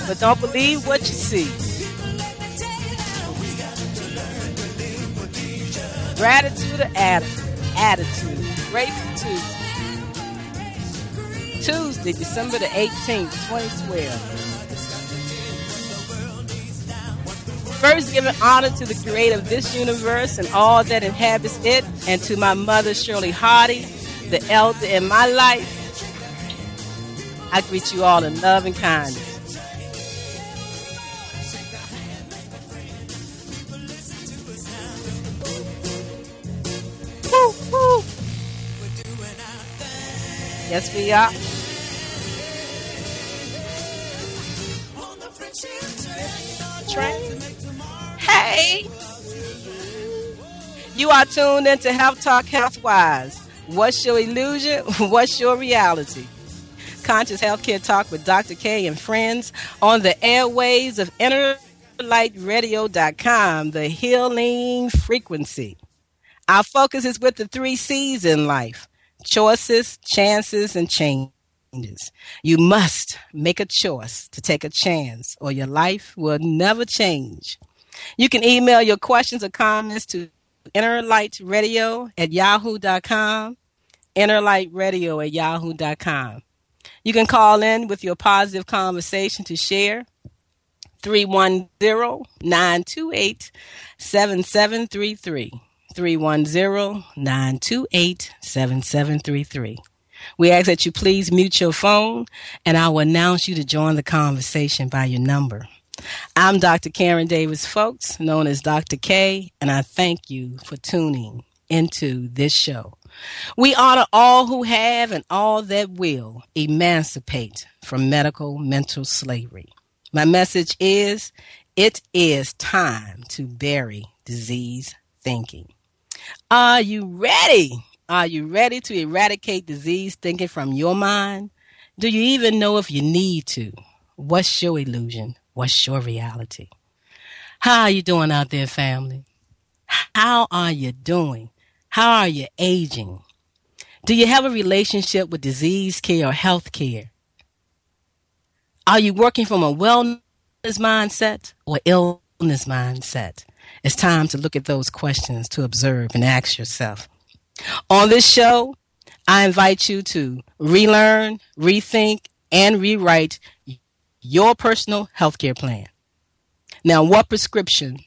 But don't believe what you see. Gratitude or attitude. Grateful Tuesday. Tuesday, December the 18th, 2012. First, giving honor to the creator of this universe and all that inhabits it, and to my mother, Shirley Hardy, the elder in my life. I greet you all in love and kindness. Woo, woo. Yes, we are. Train. Hey, you are tuned into Health Talk Health-Wise. What's your illusion? What's your reality? Conscious Healthcare Talk with Dr. K and friends on the airways of InnerLightRadio.com, the healing frequency. Our focus is with the 3 C's in life: choices, chances, and changes. You must make a choice to take a chance, or your life will never change. You can email your questions or comments to innerlightradio@yahoo.com, innerlightradio@yahoo.com. You can call in with your positive conversation to share, 310-928-7733, 310-928-7733. We ask that you please mute your phone, and I will announce you to join the conversation by your number. I'm Dr. Karen Davis Folks, known as Dr. K, and I thank you for tuning into this show. We honor all who have and all that will emancipate from medical mental slavery. My message is, it is time to bury disease thinking. Are you ready? Are you ready to eradicate disease thinking from your mind? Do you even know if you need to? What's your illusion? What's your reality? How are you doing out there, family? How are you doing? How are you aging? Do you have a relationship with disease care or health care? Are you working from a wellness mindset or illness mindset? It's time to look at those questions to observe and ask yourself. On this show, I invite you to relearn, rethink, and rewrite your personal healthcare plan. Now, what prescription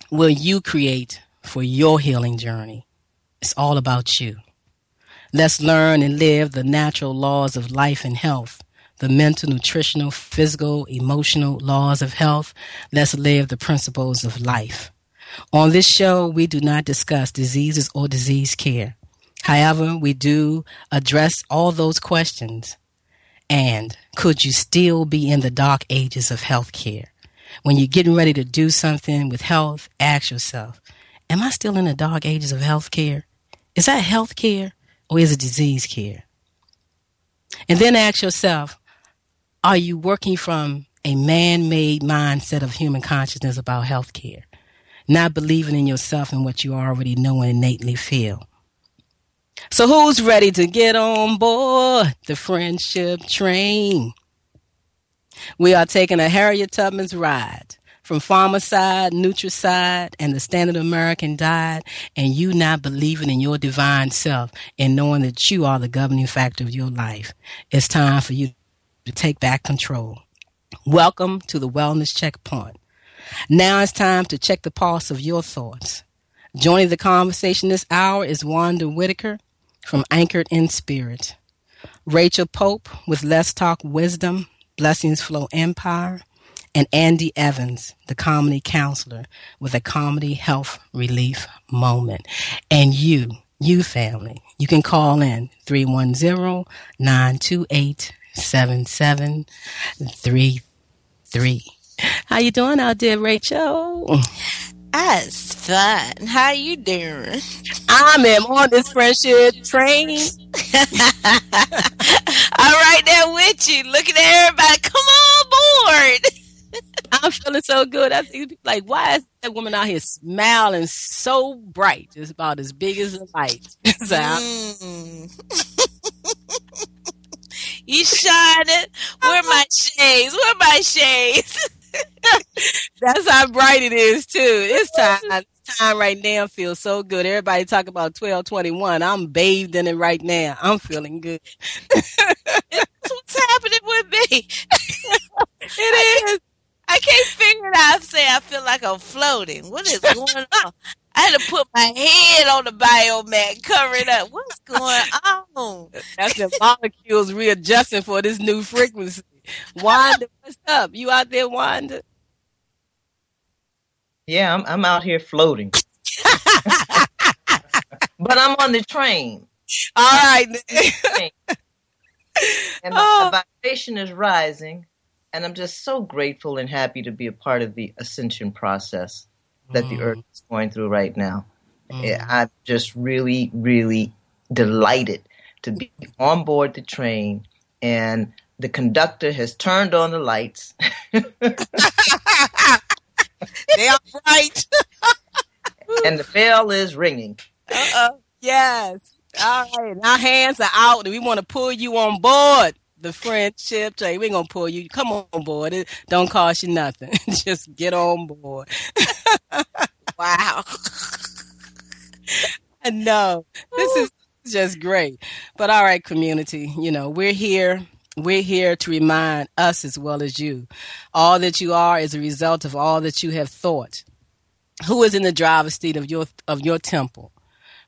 will you create for your healing journey? It's all about you. Let's learn and live the natural laws of life and health, the mental, nutritional, physical, emotional laws of health. Let's live the principles of life. On this show, we do not discuss diseases or disease care. However, we do address all those questions. And could you still be in the dark ages of healthcare? When you're getting ready to do something with health, ask yourself, am I still in the dark ages of healthcare? Is that healthcare or is it disease care? And then ask yourself, are you working from a man-made mindset of human consciousness about healthcare? Not believing in yourself and what you already know and innately feel. So who's ready to get on board the friendship train? We are taking a Harriet Tubman's ride from Pharmacide, Nutricide, and the Standard American Diet, and you not believing in your divine self and knowing that you are the governing factor of your life. It's time for you to take back control. Welcome to the Wellness Checkpoint. Now it's time to check the pulse of your thoughts. Joining the conversation this hour is Wanda Whitaker from Anchored in Spirit, Rachel Pope with Let's Talk Wisdom, Blessings Flow Empire, and Andy Evans, the comedy counselor, with a comedy health relief moment. And you family, you can call in 310-928-7733. How you doing out there, Rachel? That's fun. How you doing? I am on this friendship train. I'm right there with you, looking at everybody. Come on board. I'm feeling so good. I see people like, why is that woman out here smiling so bright? Just about as big as a light. You shining. Where my shades? Where my shades? That's how bright it is too. It's time right now feels so good. Everybody talk about 12/21. I'm bathed in it right now. I'm feeling good. That's what's happening with me. It is. I can't figure it out. I feel like I'm floating. What is going on? I had to put my head on the biomat, cover it up. What's going on? That's the molecules readjusting for this new frequency. Wanda, what's up? You out there, Wanda? Yeah, I'm out here floating. But I'm on the train. All right. And the vibration is rising. And I'm just so grateful and happy to be a part of the ascension process that the earth is going through right now. I'm just really, really delighted to be on board the train, and the conductor has turned on the lights. They are bright. And the bell is ringing. Yes. All right. Our hands are out, and we want to pull you on board the friendship train. We're going to pull you. Come on board. It don't cost you nothing. Just get on board. Wow. I know. This is just great. But all right, community, we're here. We're here to remind us as well as you. All that you are is a result of all that you have thought. Who is in the driver's seat of your temple?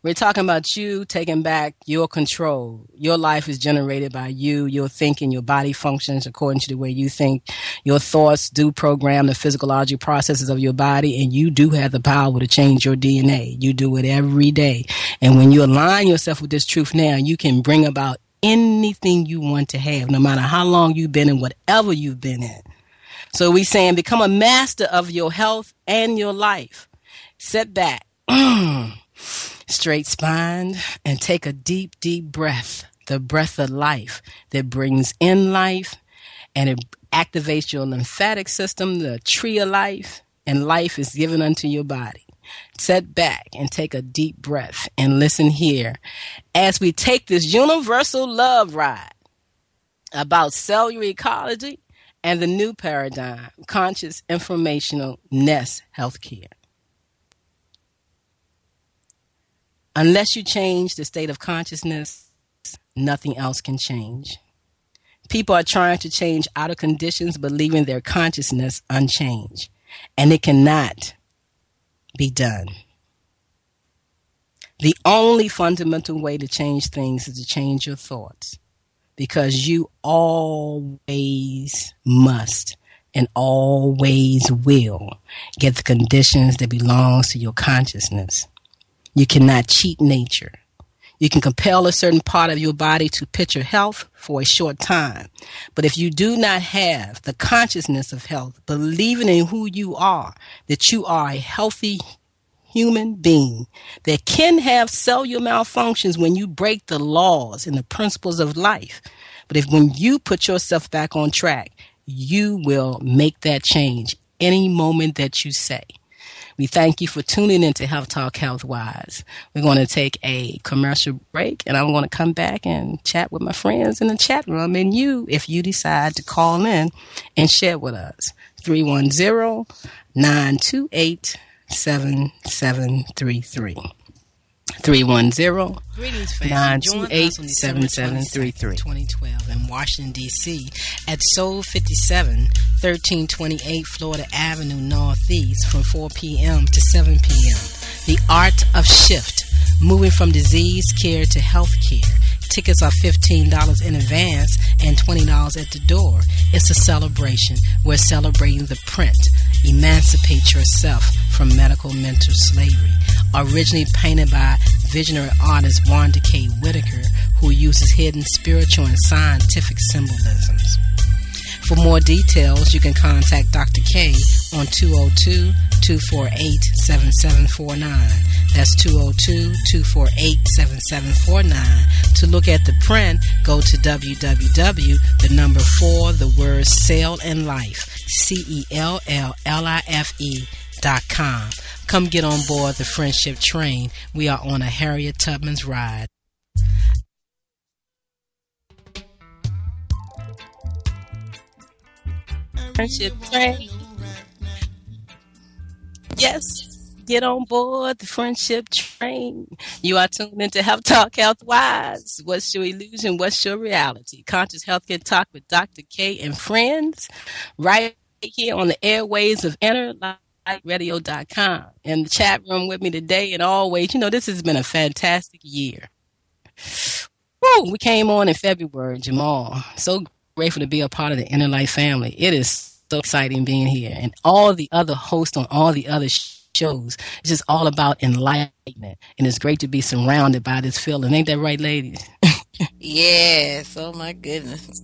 We're talking about you taking back your control. Your life is generated by you, your thinking, your body functions according to the way you think. Your thoughts do program the physiological processes of your body, and you do have the power to change your DNA. You do it every day. And when you align yourself with this truth now, you can bring about anything you want to have, no matter how long you've been in whatever you've been in. So we're saying become a master of your health and your life. Sit back. Straight spine, and take a deep, deep breath, the breath of life that brings in life, and it activates your lymphatic system, the tree of life, and life is given unto your body. Sit back and take a deep breath and listen here as we take this universal love ride about cellular ecology and the new paradigm, conscious informational nest healthcare. Unless you change the state of consciousness, nothing else can change. People are trying to change outer conditions, but leaving their consciousness unchanged. And it cannot be done. The only fundamental way to change things is to change your thoughts. Because you always must and always will get the conditions that belongs to your consciousness. You cannot cheat nature. You can compel a certain part of your body to picture health for a short time. But if you do not have the consciousness of health, believing in who you are, that you are a healthy human being that can have cellular malfunctions when you break the laws and the principles of life. But when you put yourself back on track, you will make that change any moment that you say. We thank you for tuning in to Health Talk Healthwise. We're going to take a commercial break, and I'm going to come back and chat with my friends in the chat room, and you, if you decide to call in and share with us. 310-928-7733. 310-928-7733. 2012 in Washington, D.C. at Soul 57, 1328 Florida Avenue Northeast from 4 p.m. to 7 p.m. The Art of Shift, moving from disease care to health care. Tickets are $15 in advance and $20 at the door. It's a celebration. We're celebrating the print. Emancipate yourself from medical mental slavery. Originally painted by visionary artist Wanda K. Whitaker, who uses hidden spiritual and scientific symbolisms. For more details, you can contact Dr. K on 202-248-7749. That's 202-248-7749. To look at the print, go to www.4 CELLLIFE.com. Come get on board the friendship train. We are on a Harriet Tubman's ride. Friendship train. Yes, get on board the friendship train. You are tuned into Health Talk, Health Wise. What's your illusion? What's your reality? Conscious Healthcare Talk with Dr. K and friends, right here on the airways of InnerLightRadio.com. In the chat room with me today, and always, this has been a fantastic year. Woo, we came on in February, Jamal. So grateful to be a part of the Inner Light family. It is so exciting being here. And all the other hosts on all the other shows, it's just all about enlightenment. And it's great to be surrounded by this feeling. Ain't that right, ladies? Yes. Oh, my goodness.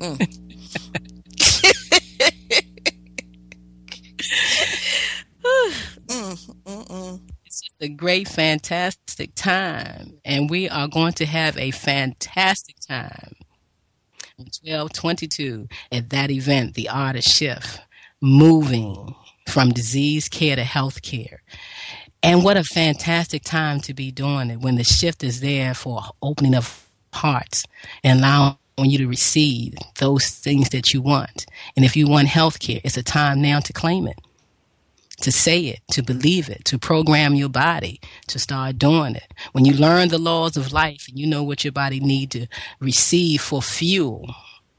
It's just a great, fantastic time. And we are going to have a fantastic time. 12/22 at that event, The Art of Shift, moving from disease care to health care. And what a fantastic time to be doing it when the shift is there for opening of hearts and allowing you to receive those things that you want. And if you want health care, it's a time now to claim it, to say it, to believe it, to program your body, to start doing it. When you learn the laws of life and you know what your body needs to receive for fuel,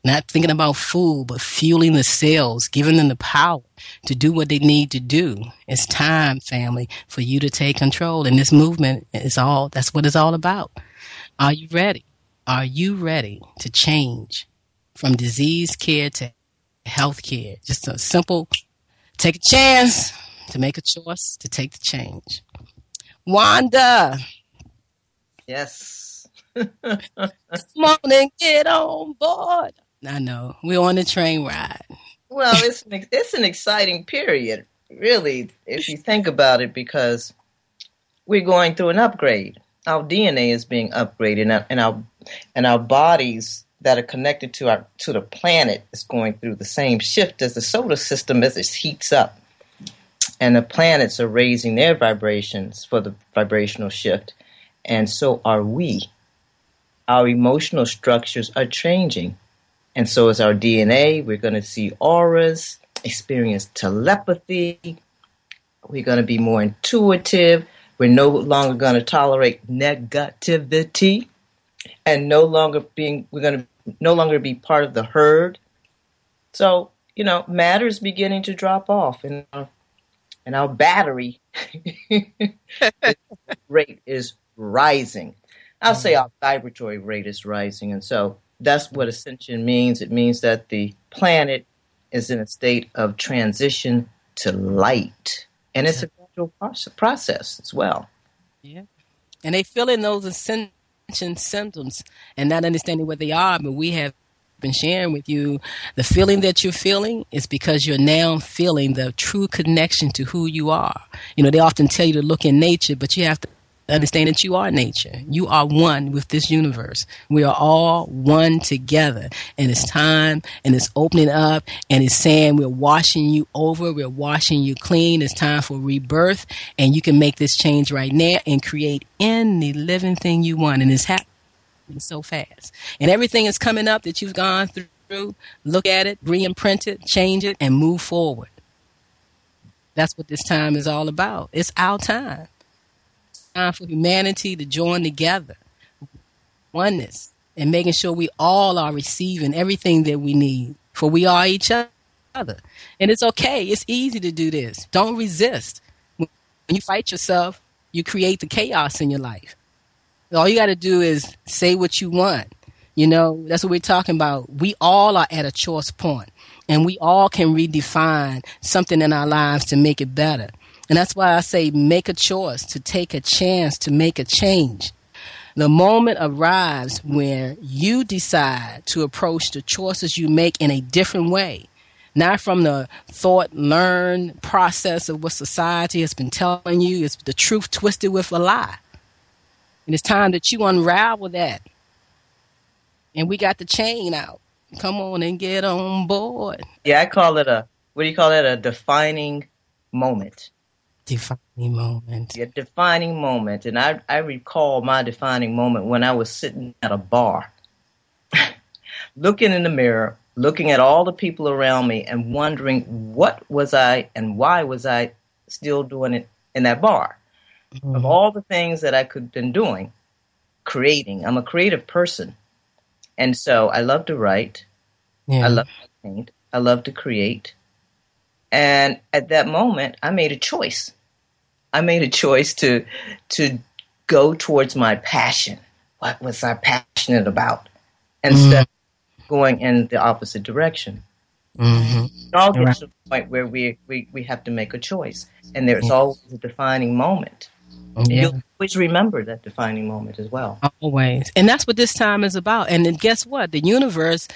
not thinking about food, but fueling the cells, giving them the power to do what they need to do. It's time, family, for you to take control. And this movement is that's what it's all about. Are you ready? Are you ready to change from disease care to health care? Just a simple, take a chance to make a choice to take the change. Wanda. Yes. Come on and get on board. I know. We're on the train ride. Well, it's an exciting period, really, if you think about it, because we're going through an upgrade. Our DNA is being upgraded, and our bodies that are connected to the planet is going through the same shift as the solar system as it heats up. And the planets are raising their vibrations for the vibrational shift, and so are we. Our emotional structures are changing, and so is our DNA. We're going to see auras, experience telepathy. We're going to be more intuitive. We're no longer going to tolerate negativity, and we're going to no longer be part of the herd. So, matter is beginning to drop off, and our battery rate is rising. I'll say our vibratory rate is rising. And so that's what ascension means. It means that the planet is in a state of transition to light. And it's a gradual process as well. Yeah. And they feel in those ascension symptoms and not understanding what they are, but we have been sharing with you the feeling that you're feeling is because you're now feeling the true connection to who you are. They often tell you to look in nature, but you have to understand that you are nature. You are one with this universe. We are all one together. And it's time, and it's opening up, and it's saying we're washing you over, we're washing you clean. It's time for rebirth, and you can make this change right now and create any living thing you want. And it's happening so fast. And everything is coming up that you've gone through. Look at it, re-imprint it, change it, and move forward. That's what this time is all about. It's our time. Time for humanity to join together, oneness, and making sure we all are receiving everything that we need, for we are each other. And it's okay. It's easy to do this. Don't resist. When you fight yourself, you create the chaos in your life. All you got to do is say what you want. That's what we're talking about. We all are at a choice point, and we all can redefine something in our lives to make it better. And that's why I say make a choice, to take a chance, to make a change. The moment arrives where you decide to approach the choices you make in a different way. not from the thought learned process of what society has been telling you. It's the truth twisted with a lie. And it's time that you unravel that. And we got the chain out. Come on and get on board. Yeah, I call it a defining moment. Defining moment. Yeah, defining moment. And I recall my defining moment when I was sitting at a bar, looking in the mirror, looking at all the people around me and wondering what was I and why was I still doing it in that bar. Mm-hmm. Of all the things that I could have been doing, creating. I'm a creative person. And so I love to write. Yeah. I love to paint. I love to create. And at that moment, I made a choice. I made a choice to go towards my passion. What was I passionate about? Instead of going in the opposite direction. Mm-hmm. It all gets to the point where we have to make a choice. And there's always a defining moment. Yeah. You'll always remember that defining moment as well. Always. And that's what this time is about. And then guess what? The universe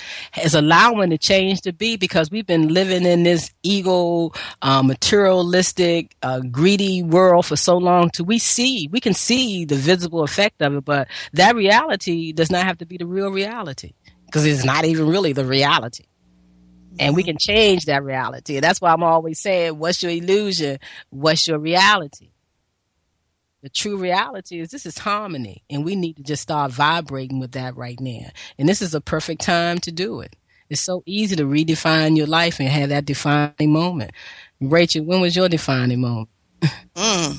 is allowing the change to be because we've been living in this ego, materialistic, greedy world for so long we can see the visible effect of it, but that reality does not have to be the real reality because it's not even really the reality. And we can change that reality. And that's why I'm always saying, what's your illusion? What's your reality? The true reality is this is harmony, and we need to just start vibrating with that right now. And this is a perfect time to do it. It's so easy to redefine your life and have that defining moment. Rachel, when was your defining moment? I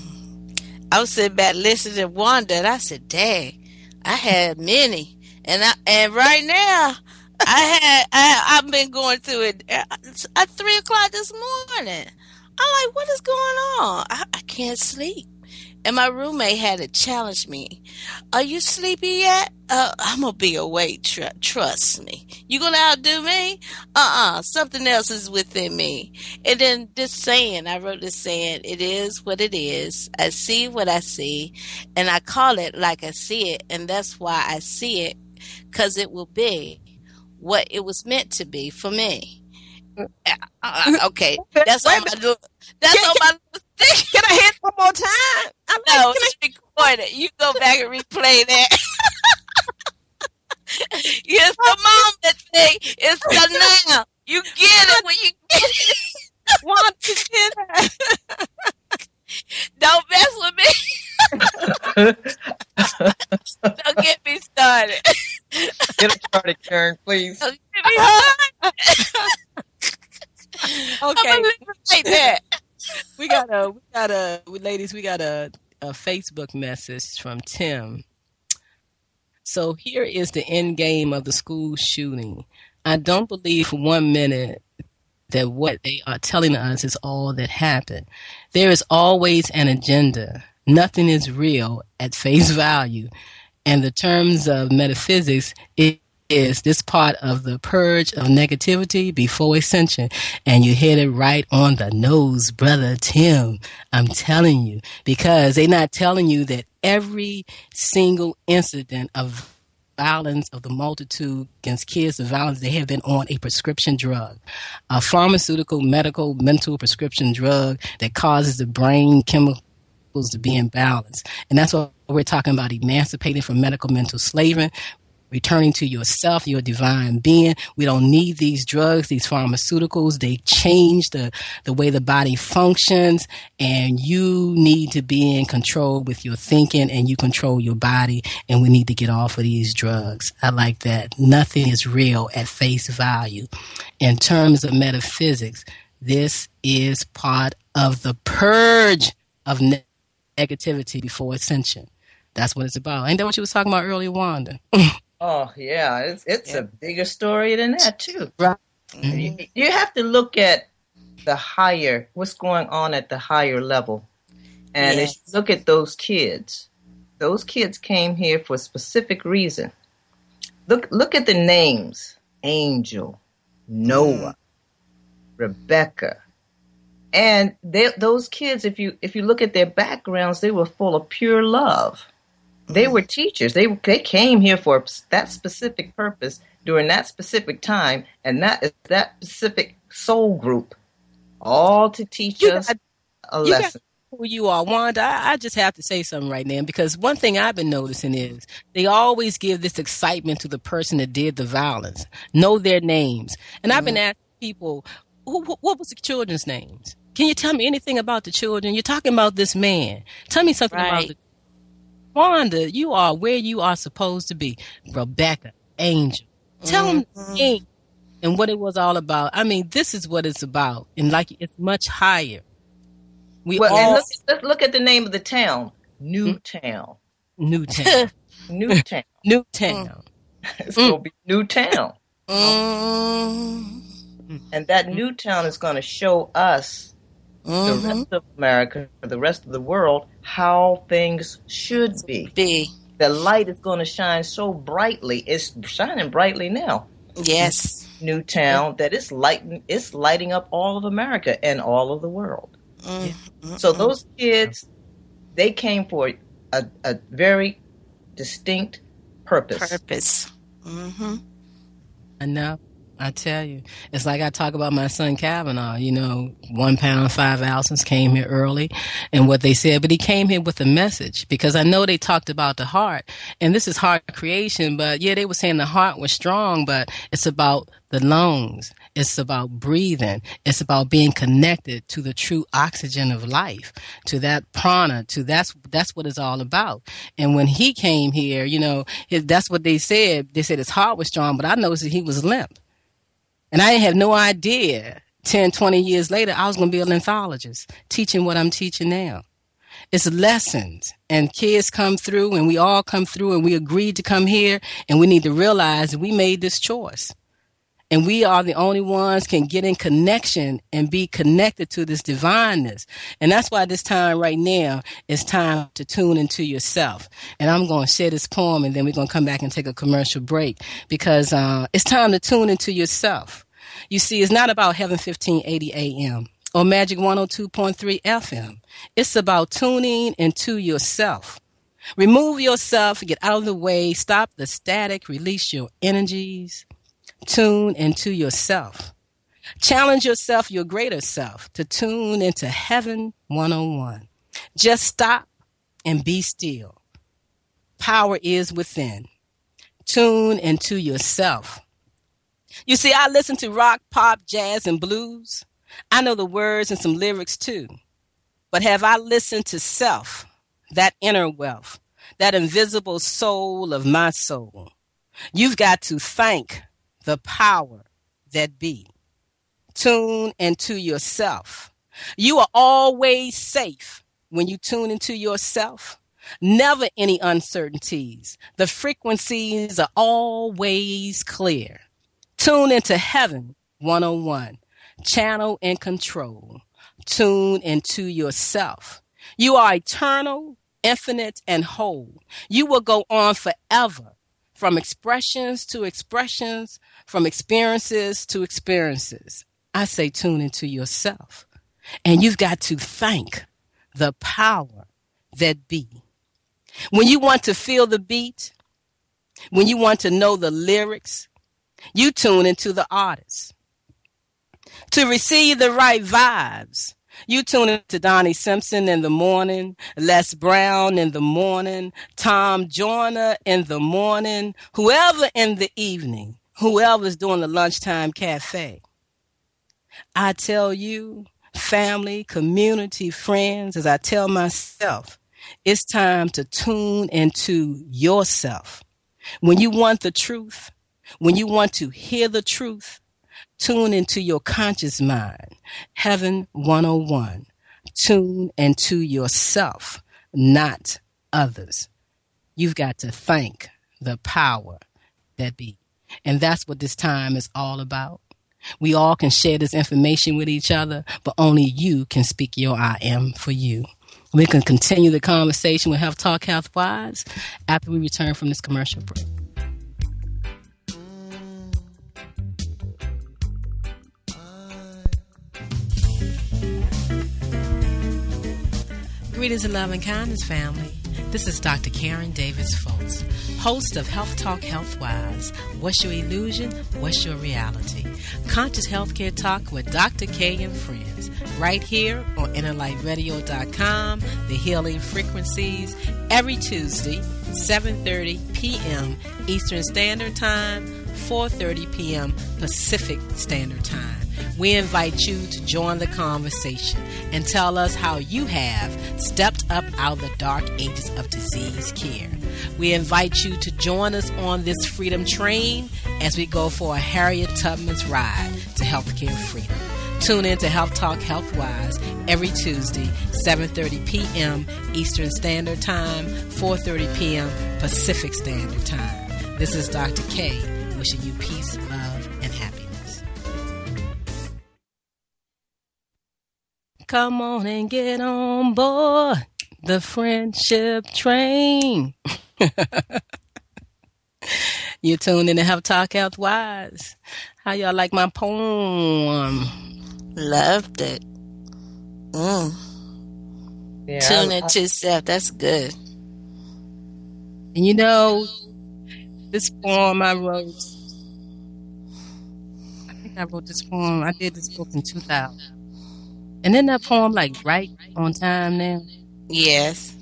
was sitting back listening to Wanda, and I said, "Dang, I had many." And right now, I've been going through it at 3:00 this morning. I'm like, what is going on? I can't sleep. And my roommate had to challenge me. Are you sleepy yet? I'm going to be awake. Trust me. You going to outdo me? Something else is within me. And then this saying, I wrote this saying, it is what it is. I see what I see. And I call it like I see it. And that's why I see it. Because it will be what it was meant to be for me. Okay. That's all my little stick. Can I hit one more time? No, it's recorded. You go back and replay that. It's the moment thing. It's the now. You get it when you get it. Want to get it. Don't mess with me. Don't get me started. Get it started, Karen, please. Don't get me started. Okay. Like that. We got a Facebook message from Tim. So here is the end game of the school shooting. I don't believe for 1 minute that what they are telling us is all that happened. There is always an agenda. Nothing is real at face value. And the terms of metaphysics, it is this part of the purge of negativity before ascension. And you hit it right on the nose, brother Tim. I'm telling you, because they're not telling you that every single incident of violence of the multitude against kids, the violence, they have been on a prescription drug, a pharmaceutical, medical, mental prescription drug that causes the brain chemicals to be imbalanced. And that's what we're talking about, emancipating from medical mental slavery, returning to yourself, your divine being. We don't need these drugs, these pharmaceuticals. They change the way the body functions, and you need to be in control with your thinking, and you control your body, and we need to get off of these drugs. I like that. Nothing is real at face value. In terms of metaphysics, this is part of the purge of negativity before ascension. That's what it's about. Ain't that what you was talking about earlier, Wanda? Oh, yeah. It's a bigger story than that, too. Right. Mm-hmm. You have to look at what's going on at the higher level. And as you look at those kids came here for a specific reason. Look at the names. Angel, Noah, Rebecca. And those kids, if you look at their backgrounds, they were full of pure love. They were teachers. They came here for that specific purpose during that specific time, and that specific soul group, all to teach us a lesson. Who you are, Wanda. I just have to say something right now, because one thing I've been noticing is they always give this excitement to the person that did the violence, know their names. And I've been asking people, what was the children's names? Can you tell me anything about the children? You're talking about this man. Tell me something about Wanda, you are where you are supposed to be. Rebecca, Angel. Tell them the name and what it was all about. I mean, this is what it's about. And like, it's much higher. Let's look at the name of the town. Newtown. Newtown. Newtown. Newtown. It's going to be Newtown. And that Newtown is going to show us, the rest of America, the rest of the world, how things should be. The light is going to shine so brightly. It's shining brightly now. Yes. Newtown, that it's lighting up all of America and all of the world. So those kids, they came for a very distinct purpose. I know. I tell you, it's like I talk about my son Kavanaugh, 1 pound, 5 ounces, came here early and what they said, but he came here with a message, because I know they talked about the heart, and this is heart creation, but yeah, they were saying the heart was strong, but it's about the lungs. It's about breathing. It's about being connected to the true oxygen of life, to that prana, that's what it's all about. And when he came here, that's what they said. They said his heart was strong, but I noticed that he was limp. And I have no idea 10, 20 years later, I was going to be a lymphologist teaching what I'm teaching now. It's lessons, and kids come through, and we all come through, and we agreed to come here, and we need to realize that we made this choice. And we are the only ones can get in connection and be connected to this divineness. And that's why this time right now is time to tune into yourself. And I'm going to share this poem, and then we're going to come back and take a commercial break, because it's time to tune into yourself. You see, it's not about Heaven 1580 AM or Magic 102.3 FM. It's about tuning into yourself. Remove yourself, get out of the way, stop the static, release your energies. Tune into yourself. Challenge yourself, your greater self, to tune into Heaven 101. Just stop and be still. Power is within. Tune into yourself. You see, I listen to rock, pop, jazz, and blues. I know the words and some lyrics too. But have I listened to self, that inner wealth, that invisible soul of my soul? You've got to thank the power that be. Tune into yourself. You are always safe when you tune into yourself. Never any uncertainties. The frequencies are always clear. Tune into Heaven 101. Channel and control. Tune into yourself. You are eternal, infinite, and whole. You will go on forever. From expressions to expressions, from experiences to experiences. I say tune into yourself. And you've got to thank the power that be. When you want to feel the beat, when you want to know the lyrics, you tune into the artist. To receive the right vibes, you tune into Donnie Simpson in the morning, Les Brown in the morning, Tom Joyner in the morning, whoever in the evening, whoever's doing the lunchtime cafe. I tell you, family, community, friends, as I tell myself, it's time to tune into yourself. When you want the truth, when you want to hear the truth, tune into your conscious mind. Heaven 101. Tune into yourself, not others. You've got to thank the power that be. And that's what this time is all about. We all can share this information with each other, but only you can speak your I am for you. We can continue the conversation with Health Talk Health Wise after we return from this commercial break. Greetings and love and kindness, family. This is Dr. Karen Davis Foltz, host of Health Talk Healthwise. What's your illusion? What's your reality? Conscious Healthcare Talk with Dr. K and friends. Right here on InnerLightRadio.com, the healing frequencies, every Tuesday, 7:30 p.m. Eastern Standard Time, 4:30 p.m. Pacific Standard Time. We invite you to join the conversation and tell us how you have stepped up out of the dark ages of disease care. We invite you to join us on this freedom train as we go for a Harriet Tubman's ride to healthcare freedom. Tune in to Health Talk Healthwise every Tuesday, 7:30 p.m. Eastern Standard Time, 4:30 p.m. Pacific Standard Time. This is Dr. K, wishing you peace, love, and happiness. Come on and get on board the friendship train. You tuned in to Health Talk Healthwise. How y'all like my poem? Loved it. Yeah, Tune into self. That's good. And you know, this poem I wrote, I think I wrote this poem, I did this book in 2000. And then that poem like right on time now? Yes.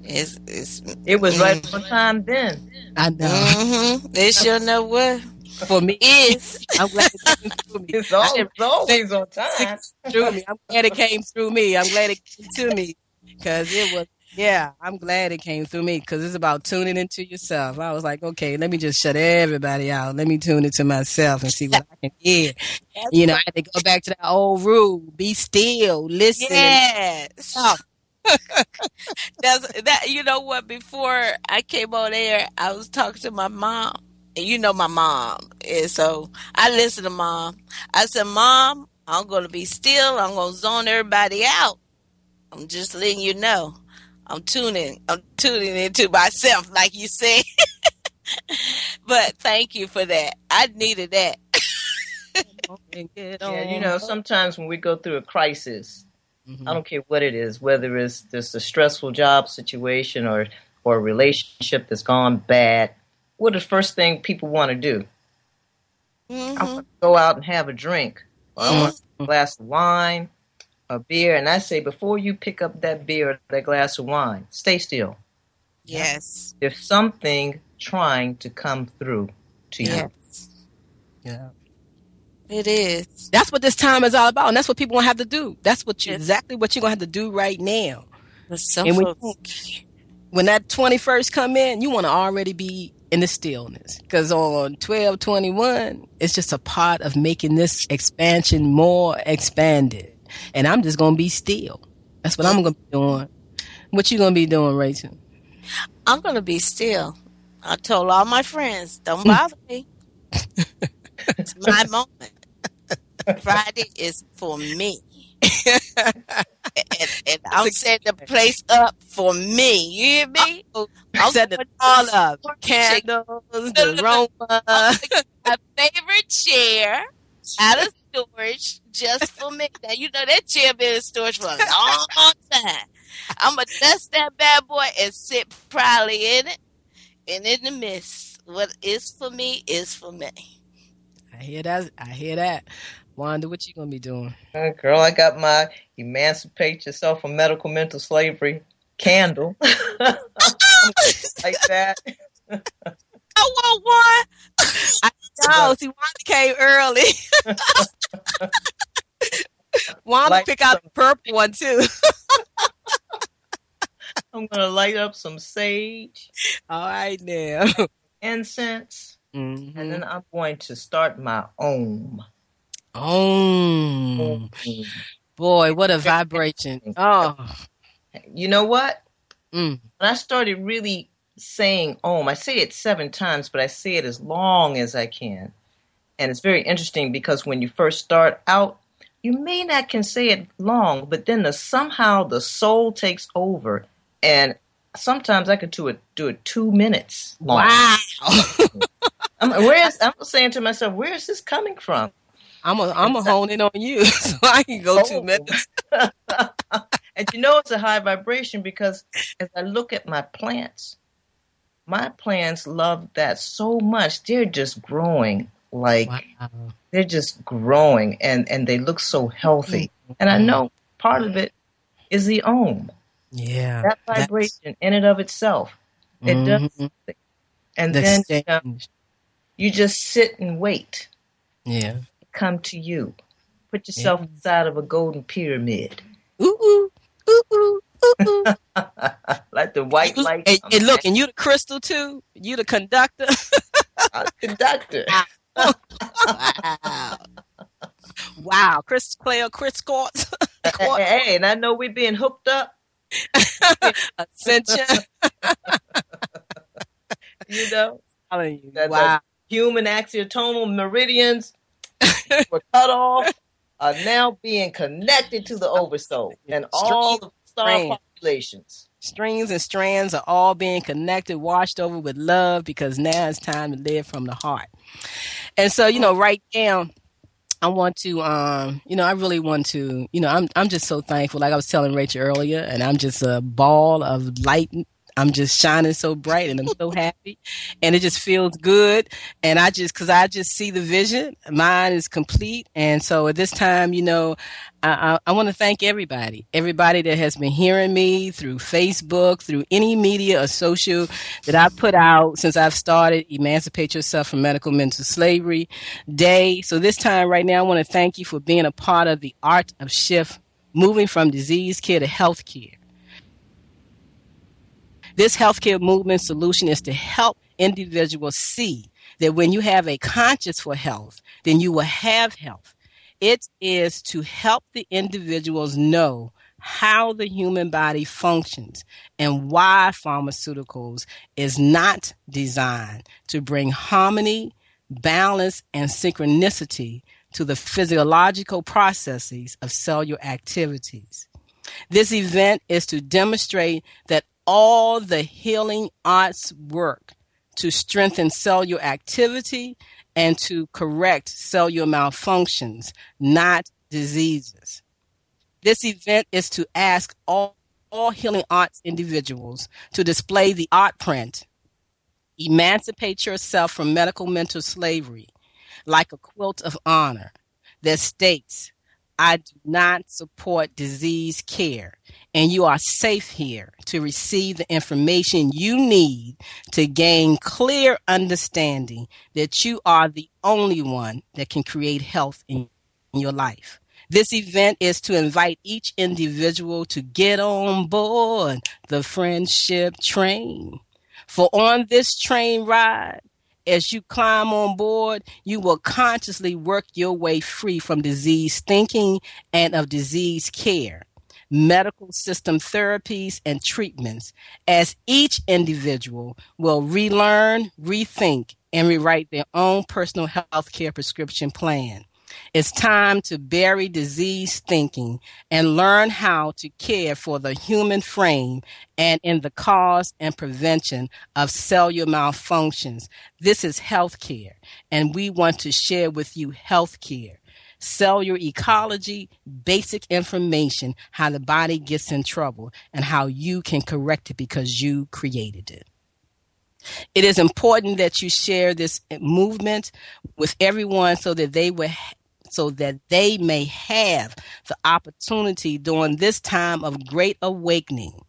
it was right on time then. I know. They sure know what For me, is. I'm glad it came through me. It's always on time. Through me. I'm glad it came through me. I'm glad it came to me. Because it was, yeah, I'm glad it came through me because it's about tuning into yourself. I was like, okay, let me just shut everybody out. Let me tune into myself and see what I can hear. You know, I had to go back to that old rule. Be still, listen. Yes. Oh. That you know what? Before I came on air, I was talking to my mom, and you know my mom, and so I listened to Mom. I said, "Mom, I'm gonna be still. I'm gonna zone everybody out. I'm just letting you know. I'm tuning into myself, like you said." But thank you for that. I needed that. Yeah, you know, sometimes when we go through a crisis, I don't care what it is, whether it's just a stressful job situation or a relationship that's gone bad, what is the first thing people want to do? I want to go out and have a drink. Or I want a glass of wine, a beer. And I say, before you pick up that beer or that glass of wine, stay still. Yes. There's something trying to come through to you. Yes. Yeah. It is. That's what this time is all about, and that's what people gonna have to do. That's what exactly what you're gonna have to do right now. And when that 21st come in, you want to already be in the stillness, because on 12/21, it's just a part of making this expansion more expanded. And I'm just gonna be still. That's what I'm gonna be doing. What you gonna be doing, Rachel? I'm gonna be still. I told all my friends, don't bother me. It's my moment. Friday is for me. and I'm setting the place up for me. You hear me? I'm setting it all up. Candles, the aroma. My favorite chair out of storage just for me. Now, you know that chair been in storage for a long time. I'm going to dust that bad boy and sit proudly in it and in the midst. What is for me is for me. I hear that. Wanda, what you gonna be doing? Girl, I got my Emancipate Yourself from Medical Mental Slavery candle. Like that. I want one. I know. See, Wanda came early. Wanda Like pick out the purple one too. I'm gonna light up some sage. All right now. Incense. Mm-hmm. And then I'm going to start my Om. Boy, what a vibration. Oh. You know what? Mm. When I started really saying Om, I say it 7 times, but I say it as long as I can. And it's very interesting because when you first start out, you may not can say it long, but then somehow the soul takes over. And sometimes I could do it 2 minutes long. Wow. I'm saying to myself, where is this coming from? I'm a hone in on you so I can go 2 minutes. And you know it's a high vibration because as I look at my plants, my plants love that so much. They're just growing they're just growing, and they look so healthy. And I know part of it is the ohm. Yeah. That vibration in and of itself. It does something. And then you just sit and wait. Yeah. Come to you. Put yourself inside of a golden pyramid. Ooh, ooh, ooh, ooh, ooh. Like the white light. And look, and you the crystal too? You the conductor? Conductor. Wow. Wow. Chris Clay, Chris Quartz. Hey, and I know we're being hooked up. Ascension. You know? Wow. Human axiotonal meridians were cut off, are now being connected to the oversoul and all the star populations. Strings and strands are all being connected, washed over with love, because now it's time to live from the heart. And so, right now, I want to, I really want to, I'm just so thankful. Like I was telling Rachel earlier, and I'm just a ball of light. I'm just shining so bright, and I'm so happy, and it just feels good. And because I just see the vision. Mine is complete. And so at this time, I want to thank everybody that has been hearing me through Facebook, through any media or social that I put out since I've started Emancipate Yourself from Medical Mental Slavery Day. So this time right now, I want to thank you for being a part of the art of shift, moving from disease care to health care. This healthcare movement solution is to help individuals see that when you have a conscience for health, then you will have health. It is to help the individuals know how the human body functions and why pharmaceuticals is not designed to bring harmony, balance, and synchronicity to the physiological processes of cellular activities. This event is to demonstrate that all the healing arts work to strengthen cellular activity and to correct cellular malfunctions, not diseases. This event is to ask all healing arts individuals to display the art print, Emancipate Yourself from Medical Mental Slavery, like a quilt of honor that states, I do not support disease care, and you are safe here to receive the information you need to gain clear understanding that you are the only one that can create health in your life. This event is to invite each individual to get on board the friendship train. For on this train ride, as you climb on board, you will consciously work your way free from disease thinking and of disease care, medical system therapies, and treatments, as each individual will relearn, rethink, and rewrite their own personal health care prescription plan. It's time to bury disease thinking and learn how to care for the human frame and in the cause and prevention of cellular malfunctions. This is healthcare, and we want to share with you healthcare, cellular ecology, basic information, how the body gets in trouble, and how you can correct it because you created it. It is important that you share this movement with everyone so that they may have the opportunity during this time of great awakening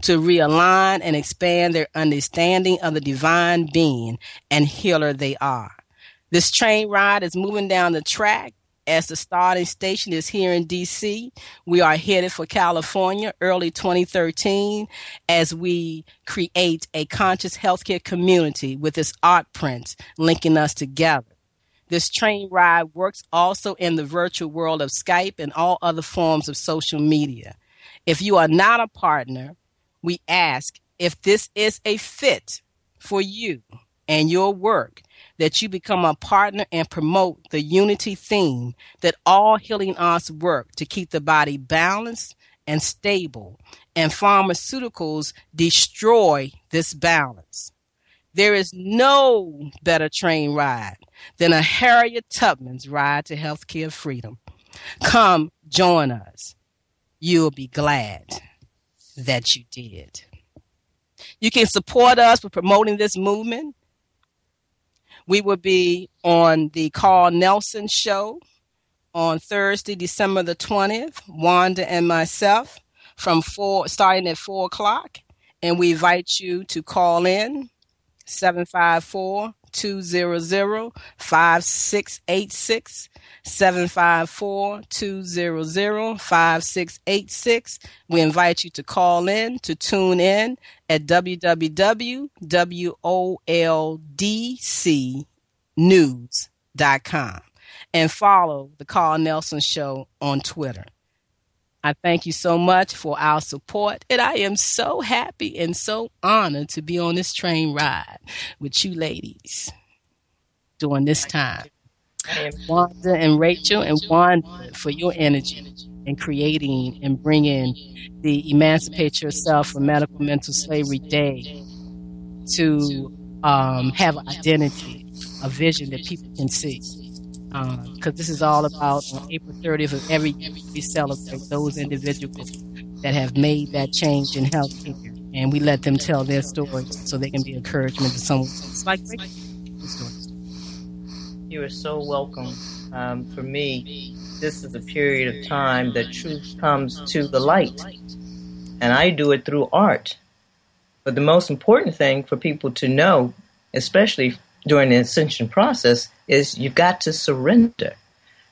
to realign and expand their understanding of the divine being and healer they are. This train ride is moving down the track. As the starting station is here in D.C., we are headed for California early 2013 as we create a conscious healthcare community with its art prints linking us together. This train ride works also in the virtual world of Skype and all other forms of social media. If you are not a partner, we ask if this is a fit for you and your work, that you become a partner and promote the unity theme that all healing arts work to keep the body balanced and stable, and pharmaceuticals destroy this balance. There is no better train ride than a Harriet Tubman's ride to healthcare freedom. Come join us. You'll be glad that you did. You can support us with promoting this movement. We will be on the Carl Nelson Show on Thursday, December the 20th, Wanda and myself, starting at 4 o'clock. And we invite you to call in 754-200-5686, 754-200-5686. We invite you to call in, to tune in at www.woldcnews.com and follow the Carl Nelson Show on Twitter. I thank you so much for our support, and I am so happy and so honored to be on this train ride with you ladies during this time. Wanda and Rachel, and Wanda for your energy in creating and bringing the Emancipate Yourself from Medical Mental Slavery Day to have an identity, a vision that people can see. Because this is all about on April 30th of every year, we celebrate those individuals that have made that change in healthcare, and we let them tell their stories so they can be encouragement to someone else. Like you are so welcome. For me, this is a period of time that truth comes to the light, and I do it through art. But the most important thing for people to know, especially during the ascension process, is you've got to surrender.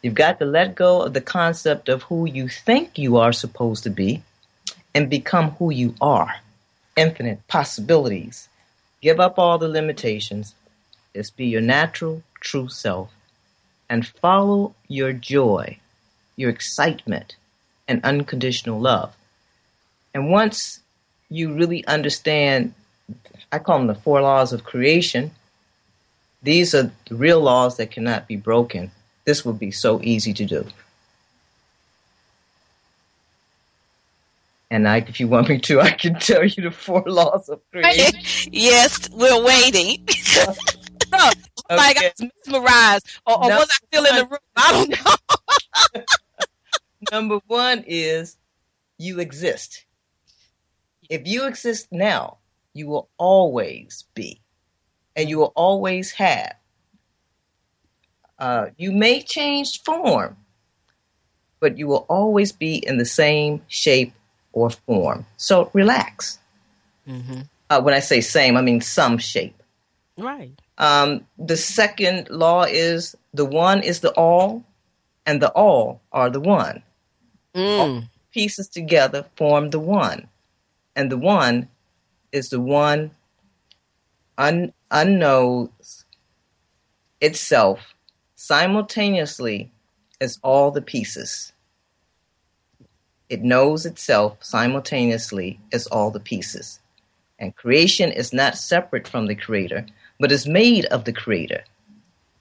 You've got to let go of the concept of who you think you are supposed to be and become who you are. Infinite possibilities. Give up all the limitations. Just be your natural, true self and follow your joy, your excitement, and unconditional love. And once you really understand, I call them the 4 laws of creation. These are the real laws that cannot be broken. This will be so easy to do. And if you want me to, I can tell you the 4 laws of creation. Yes, we're waiting. No, like I was mesmerized, or was I still in the room? I don't know. Number 1 is you exist. If you exist now, you will always be. And you will always have. You may change form, but you will always be in the same shape or form. So relax. Mm-hmm. When I say same, I mean some shape. Right. The second law is the one is the all, and the all are the one. All pieces together form the one. And the one is the one unknows itself simultaneously as all the pieces. It knows itself simultaneously as all the pieces. And creation is not separate from the creator, but is made of the creator.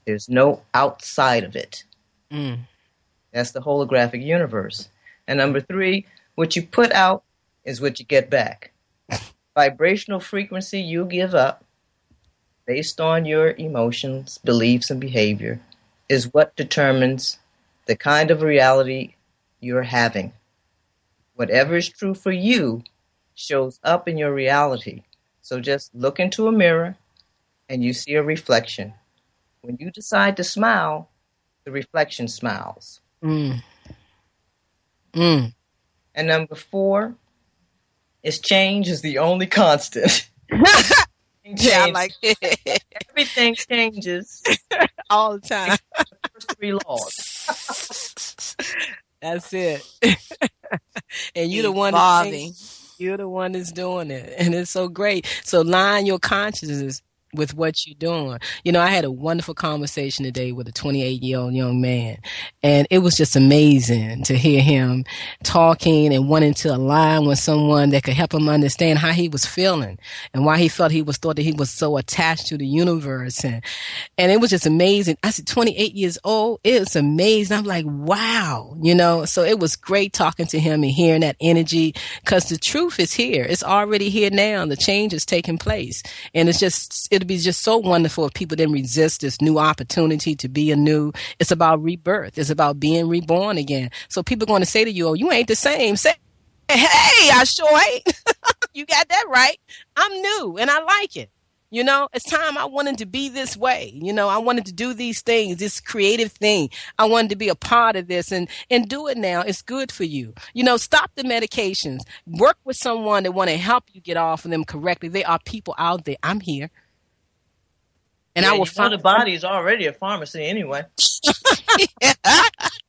There's no outside of it. That's the holographic universe. And number 3, what you put out is what you get back. Vibrational frequency you give up based on your emotions, beliefs, and behavior is what determines the kind of reality you're having. Whatever is true for you shows up in your reality. So just look into a mirror and you see a reflection. When you decide to smile, the reflection smiles. And number 4 is change is the only constant. Yeah, I like it. Everything changes all the time. The first 3 laws. That's it. And you're the one that's doing it. And it's so great. So line your consciousness with what you're doing. You know, I had a wonderful conversation today with a 28-year-old young man, and it was just amazing to hear him talking and wanting to align with someone that could help him understand how he was feeling and why he thought that he was so attached to the universe. And it was just amazing. I said, 28 years old, it's amazing. I'm like, wow, you know, so it was great talking to him and hearing that energy, because the truth is here. It's already here now. The change is taking place. And it'd be just so wonderful if people didn't resist this new opportunity to be anew. It's about rebirth. It's about being reborn again. So people are going to say to you, oh, you ain't the same. Say, hey, I sure ain't. You got that right. I'm new and I like it. You know, it's time I wanted to be this way. You know, I wanted to do these things, this creative thing. I wanted to be a part of this and do it now. It's good for you. You know, stop the medications. Work with someone that want to help you get off of them correctly. There are people out there. I'm here. And I will find the body is already a pharmacy anyway. They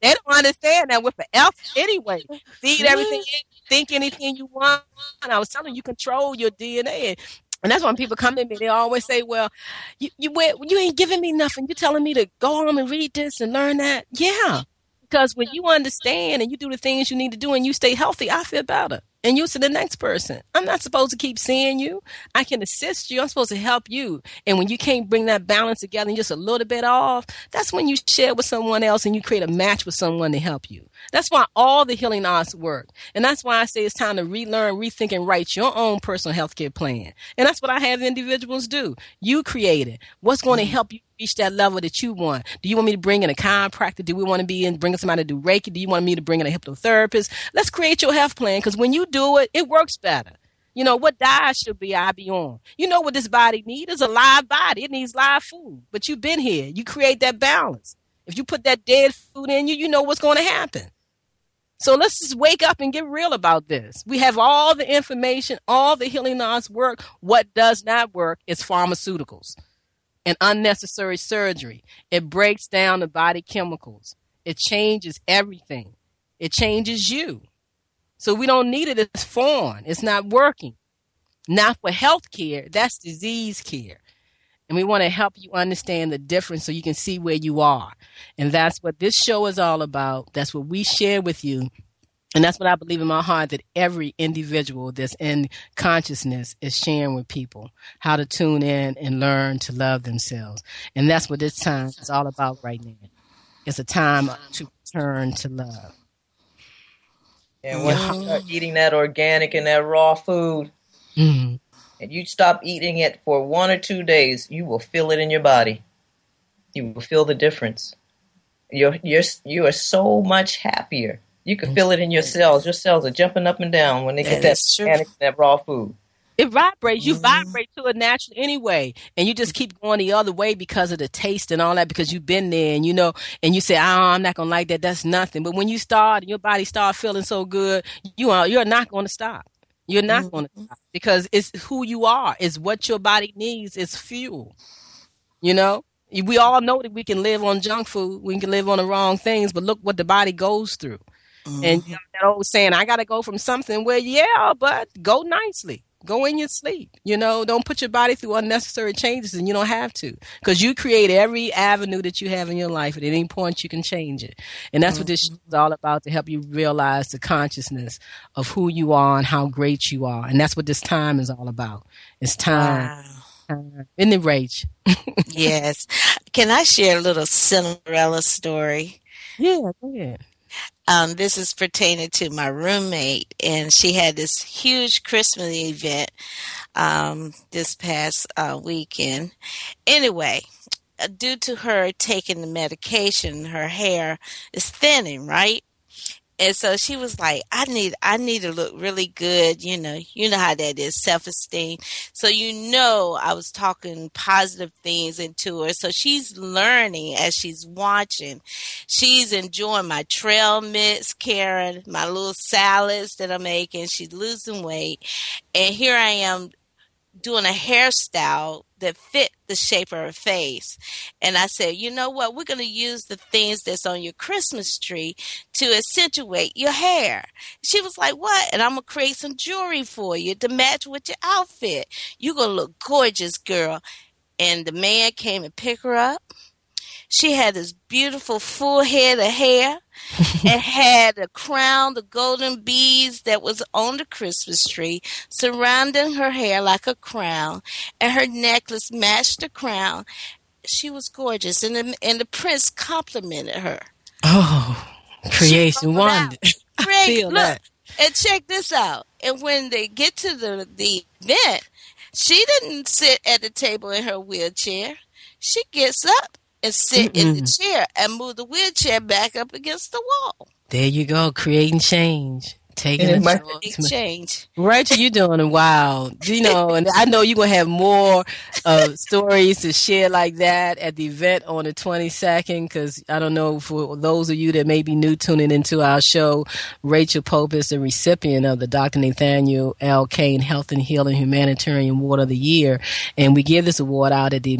don't understand that with an F anyway. Feed everything in, think anything you want. I was telling you, control your DNA. And that's when people come to me, they always say, well, you ain't giving me nothing. You're telling me to go home and read this and learn that. Yeah, because when you understand and you do the things you need to do and you stay healthy, I feel better. And you to the next person. I'm not supposed to keep seeing you. I can assist you. I'm supposed to help you. And when you can't bring that balance together and just a little bit off, that's when you share with someone else and you create a match with someone to help you. That's why all the healing arts work. And that's why I say it's time to relearn, rethink, and write your own personal health care plan. And that's what I have individuals do. You create it. What's going to help you reach that level that you want? Do you want me to bring in a chiropractor? Do we want to bring somebody to do Reiki? Do you want me to bring in a hypnotherapist? Let's create your health plan, because when you do it, it works better. You know, what diet should I be on? You know what this body needs? It's a live body. It needs live food. But you've been here. You create that balance. If you put that dead food in you, you know what's going to happen. So let's just wake up and get real about this. We have all the information, all the healing arts work. What does not work is pharmaceuticals and unnecessary surgery. It breaks down the body chemicals. It changes everything. It changes you. So we don't need it as foreign. It's not working. Not for health care. That's disease care. And we want to help you understand the difference so you can see where you are. And that's what this show is all about. That's what we share with you. And that's what I believe in my heart, that every individual that's in consciousness is sharing with people how to tune in and learn to love themselves. And that's what this time is all about right now. It's a time to return to love. And when you start eating that organic and that raw food, and you stop eating it for 1 or 2 days, you will feel it in your body. You will feel the difference. You are so much happier. You can feel it in your cells. Your cells are jumping up and down when they get that organic, that raw food. It vibrates. You vibrate to it naturally anyway. And you just keep going the other way because of the taste and all that, because you've been there and you know, and you say, I'm not going to like that. That's nothing. But when you start and your body start feeling so good, you're not going to stop. You're not going to stop, because it's who you are. It's what your body needs. It's fuel. You know, we all know that we can live on junk food. We can live on the wrong things, but look what the body goes through. And you know, that old saying, I got to go from something where, but go nicely. Go in your sleep. You know, don't put your body through unnecessary changes, and you don't have to, because you create every avenue that you have in your life. At any point, you can change it. And that's what this show is all about, to help you realize the consciousness of who you are and how great you are. And that's what this time is all about. It's time. Wow. Isn't it, Rach? Yes. Can I share a little Cinderella story? Yeah, go ahead. This is pertaining to my roommate, and she had this huge Christmas event this past weekend. Anyway, due to her taking the medication, her hair is thinning, right? And so she was like, I need to look really good. You know how that is, self-esteem. So, I was talking positive things into her. So she's learning as she's watching. She's enjoying my trail mix, Karen, my little salads that I'm making. She's losing weight. And here I am doing a hairstyle that fit the shape of her face. And I said, you know what? We're going to use the things that's on your Christmas tree to accentuate your hair. She was like, what? And I'm going to create some jewelry for you to match with your outfit. You're going to look gorgeous, girl. And the man came and picked her up. She had this beautiful full head of hair. It had a crown, the golden beads that was on the Christmas tree, surrounding her hair like a crown, and her necklace matched the crown. She was gorgeous, and the prince complimented her. Oh, creation wonder. Feel look, that. And check this out. And when they get to the event, she didn't sit at the table in her wheelchair. She gets up and sit in the chair and move the wheelchair back up against the wall. There you go, creating change. Taking And it a might- Big choice. change. Rachel, you doing wild. You know, and I know you're going to have more stories to share like that at the event on the 22nd, because I don't know, for those of you that may be new tuning into our show, Rachel Pope is the recipient of the Dr. Nathaniel L. Kane Health and Healing Humanitarian Award of the Year. And we give this award out at the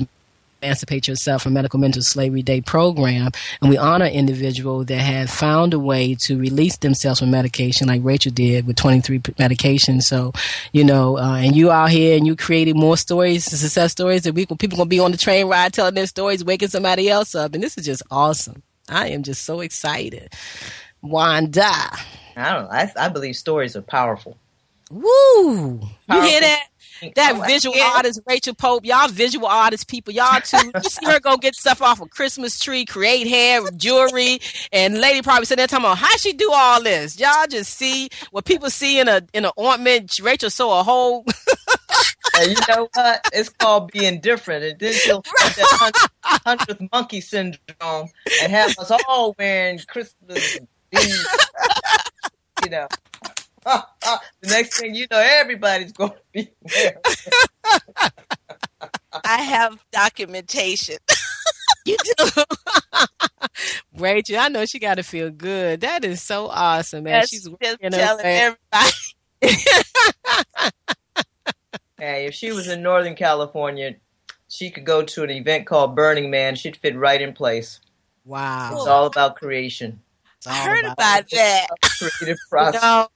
Emancipate Yourself from Medical Mental Slavery Day program, and we honor individuals that have found a way to release themselves from medication, like Rachel did with 23 medications. So, you know, and you out here and you created more stories, success stories, that people gonna be on the train ride telling their stories, waking somebody else up, and this is just awesome. I am just so excited. Wanda, I don't know. I believe stories are powerful. woo! You Powerful. hear that? That Oh, visual yeah. artist, Rachel Pope, y'all visual artist people, y'all too. You see her go get stuff off a Christmas tree, create hair, jewelry, and lady probably sitting there talking about how she do all this. Y'all just see what people see in an ointment. Rachel sew a whole. And you know what? It's called being different. And then she'll have that 100th monkey syndrome and have us all wearing Christmas beads. You know. The next thing you know, everybody's going to be wearing. I have documentation. You do. Rachel, I know she got to feel good. That is so awesome, man. That's She's just working her telling way. everybody. Hey, if she was in Northern California, she could go to an event called Burning Man. She'd fit right in place. Wow. It's all about creation. It's all I heard about that. Creative process. No,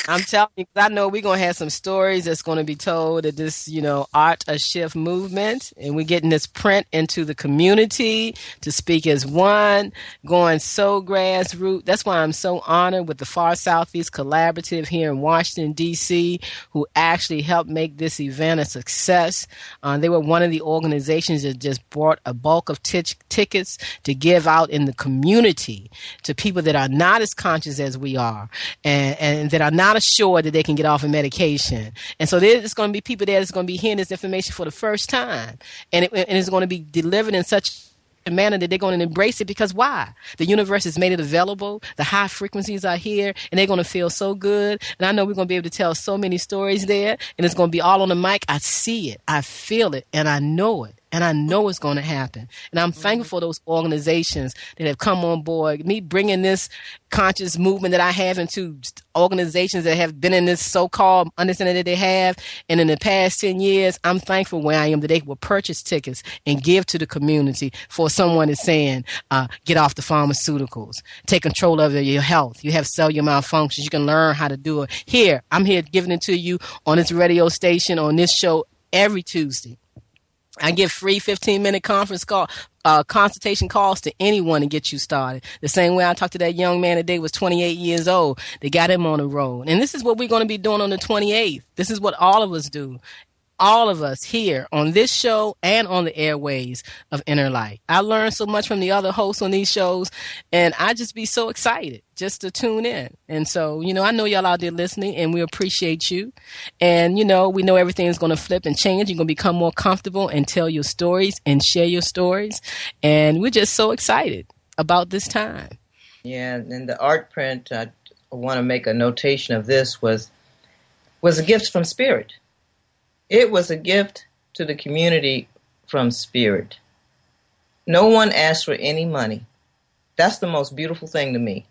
I'm telling you, 'cause I know we're going to have some stories that's going to be told at this, you know, Art a Shift movement. And we're getting this print into the community to speak as one, going so grassroots. That's why I'm so honored with the Far Southeast Collaborative here in Washington, D.C., who actually helped make this event a success. They were one of the organizations that just brought a bulk of tickets to give out in the community to people that are not as conscious as we are, and that are not assured that they can get off of medication. And so there's going to be people there that's going to be hearing this information for the first time. And it's going to be delivered in such a manner that they're going to embrace it, because why? The universe has made it available. The high frequencies are here, and they're going to feel so good. And I know we're going to be able to tell so many stories there, and it's going to be all on the mic. I see it. I feel it, and I know it. And I know it's going to happen. And I'm thankful for those organizations that have come on board. Me bringing this conscious movement that I have into organizations that have been in this so-called understanding that they have. And in the past 10 years, I'm thankful where I am that they will purchase tickets and give to the community for someone is saying, get off the pharmaceuticals, take control of your health. You have cellular malfunctions. You can learn how to do it. Here, I'm here giving it to you on this radio station, on this show every Tuesday. I give free 15-minute consultation calls to anyone to get you started. The same way I talked to that young man today, was 28 years old. They got him on the road. And this is what we're going to be doing on the 28th. This is what all of us do. All of us here on this show and on the airways of Inner Light. I learned so much from the other hosts on these shows, and I just be so excited just to tune in. And so, you know, I know y'all out there listening, and we appreciate you. And, you know, we know everything's going to flip and change. You're going to become more comfortable and tell your stories and share your stories. And we're just so excited about this time. Yeah, and the art print, I want to make a notation of this, was a gift from Spirit. It was a gift to the community from Spirit. No one asked for any money. That's the most beautiful thing to me.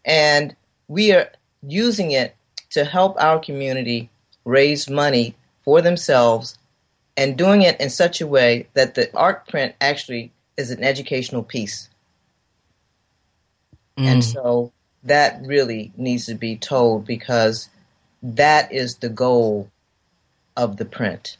And we are using it to help our community raise money for themselves, and doing it in such a way that the art print actually is an educational piece. And so that really needs to be told, because that is the goal of the print.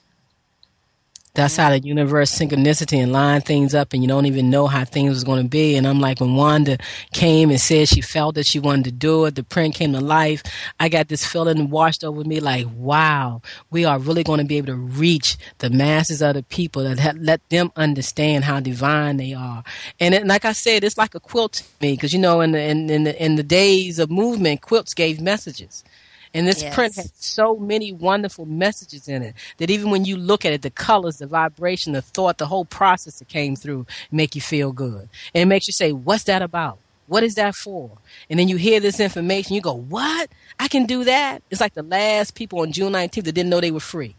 That's how the universe synchronicity and line things up, and you don't even know how things was going to be. And I'm like, when Wanda came and said she felt that she wanted to do it, the print came to life, I got this feeling washed over me like, wow, we are really going to be able to reach the masses of the people, that let them understand how divine they are. And like I said, it's like a quilt to me, because, you know, in the days of movement, quilts gave messages. And this print has so many wonderful messages in it that even when you look at it, the colors, the vibration, the thought, the whole process that came through make you feel good. And it makes you say, what's that about? What is that for? And then you hear this information, you go, what? I can do that? It's like the last people on June 19th that didn't know they were free.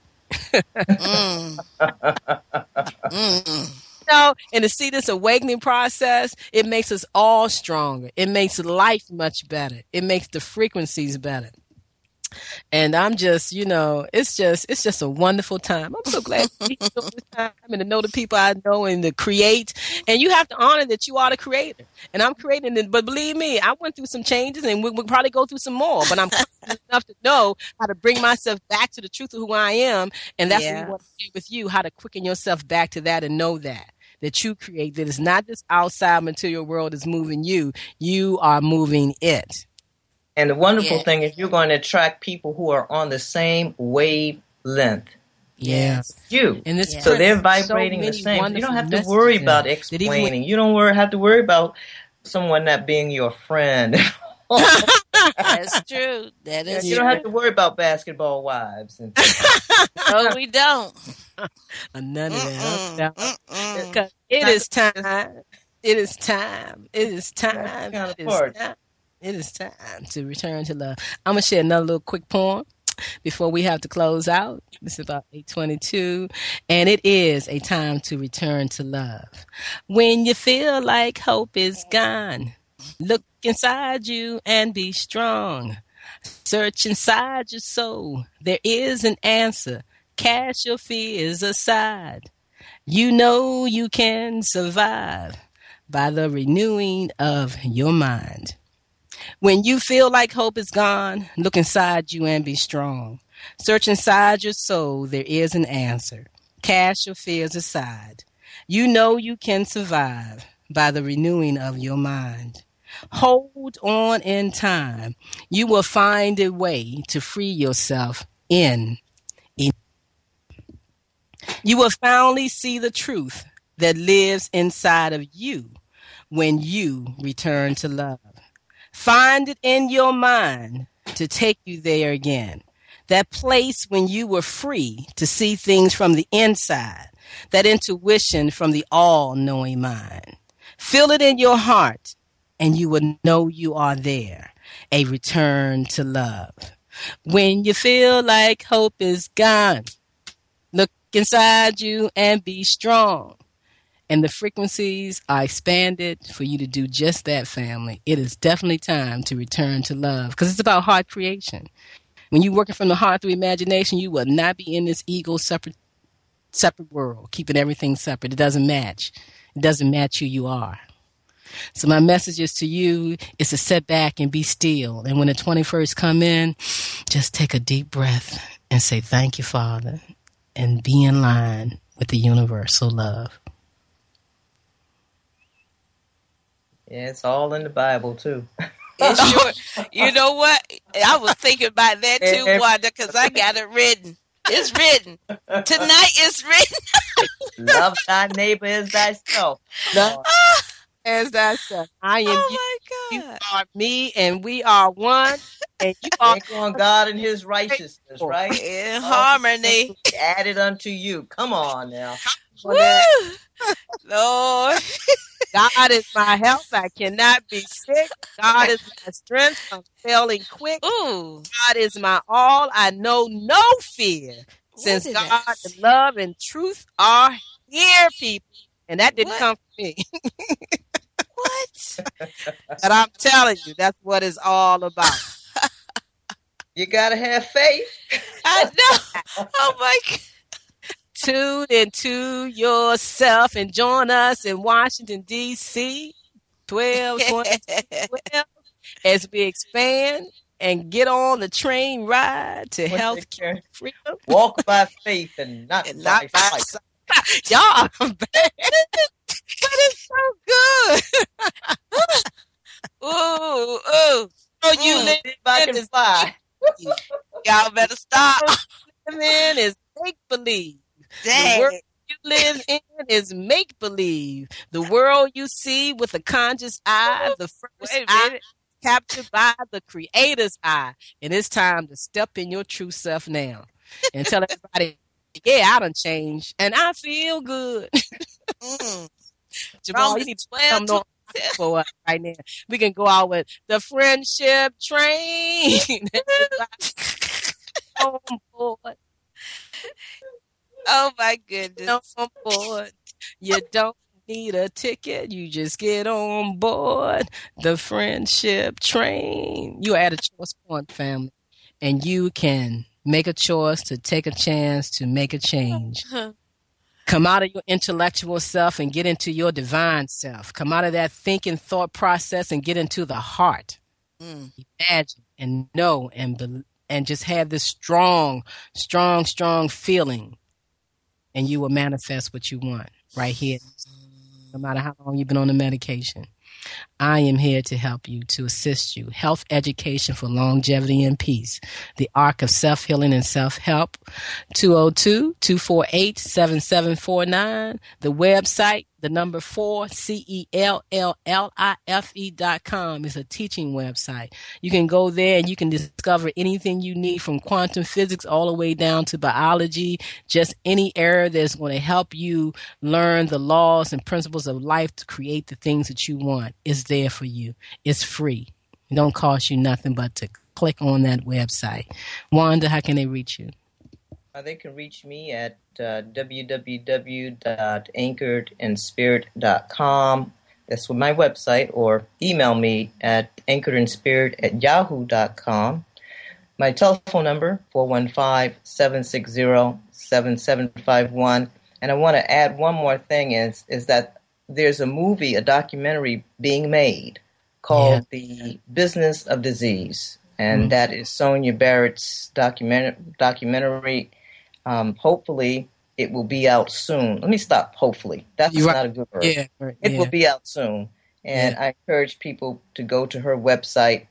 And to see this awakening process, it makes us all stronger. It makes life much better. It makes the frequencies better. And I'm just, it's just a wonderful time. I'm so glad to be here this time and to know the people I know and to create. And you have to honor that you are the creator. And I'm creating it. But believe me, I went through some changes and we'll probably go through some more. But I'm confident enough to know how to bring myself back to the truth of who I am. And that's what we want to do with you, how to quicken yourself back to that and know that you create, that it's not this outside material world is moving you. You are moving it. And the wonderful thing is you're going to attract people who are on the same wavelength. Yes. You. And this so they're vibrating the same. So you don't have to worry about explaining. You don't have to worry about someone not being your friend. That's true. That is You don't have to worry about basketball wives. No, we don't. None of that. Because it is time. It is time. It is time. It is time to return to love. I'm going to share another little quick poem before we have to close out. This is about 8:22. And it is a time to return to love. When you feel like hope is gone, look inside you and be strong. Search inside your soul. There is an answer. Cast your fears aside. You know you can survive by the renewing of your mind. When you feel like hope is gone, look inside you and be strong. Search inside your soul, there is an answer. Cast your fears aside. You know you can survive by the renewing of your mind. Hold on in time. You will find a way to free yourself in. You will finally see the truth that lives inside of you when you return to love. Find it in your mind to take you there again. That place when you were free to see things from the inside. That intuition from the all-knowing mind. Feel it in your heart and you will know you are there. A return to love. When you feel like hope is gone, look inside you and be strong. And the frequencies are expanded for you to do just that, family. It is definitely time to return to love because it's about heart creation. When you're working from the heart through imagination, you will not be in this ego separate world, keeping everything separate. It doesn't match. It doesn't match who you are. So my message is to you is to sit back and be still. And when the 21st come in, just take a deep breath and say, thank you, Father, and be in line with the universal love. Yeah, it's all in the Bible, too. It's sure. You know what? I was thinking about that, too, Wanda, because I got it written. It's written. Tonight it's written. Love thy neighbor as thyself. As thyself. I am you. My God. You are me, and we are one. And you are on God and his righteousness, right? In harmony. Added unto you. Come on now. Woo! Lord. God is my health. I cannot be sick. God is my strength. I'm failing quick. Ooh. God is my all. I know no fear. Since God and love and truth are here, people. And that didn't come from me. What? But I'm telling you, that's what it's all about. You gotta have faith. I know. Oh my God. Tune into yourself and join us in Washington, D.C. 12 as we expand and get on the train ride to health care freedom. Walk by faith and not by sight. Y'all, but it's so good. Ooh. So you live by can fly. Y'all better stop. Man is make believe. Dang. The world you live in is make believe. The world you see with a conscious eye, the first eye captured by the Creator's eye. And it's time to step in your true self now and tell everybody, yeah, I done changed and I feel good. Mm. Jamal, you need to come on for us right now. We can go out with the friendship train. On board. Oh my goodness. On board. You don't need a ticket. You just get on board the friendship train. You are at a choice point, family, and you can make a choice to take a chance to make a change. Come out of your intellectual self and get into your divine self. Come out of that thinking thought process and get into the heart. Imagine and know and just have this strong feeling, and you will manifest what you want right here, no matter how long you've been on the medication. I am here to help you, to assist you. Health education for longevity and peace. The Arc of Self-Healing and Self-Help. 202-248-7749. The website, the number 4, CELLLIFE.com is a teaching website. You can go there and you can discover anything you need, from quantum physics all the way down to biology. Just any area that's going to help you learn the laws and principles of life to create the things that you want is there for you. It's free. It don't cost you nothing but to click on that website. Wanda, how can they reach you? They can reach me at www.anchoredinspirit.com. That's my website, or email me at anchoredinspirit@yahoo.com. My telephone number, 415-760-7751. And I want to add one more thing is that there's a documentary being made called The Business of Disease. And that is Sonia Barrett's documentary. Hopefully, it will be out soon. Let me stop. Hopefully. That's not a good word. Yeah, it will be out soon. And I encourage people to go to her website,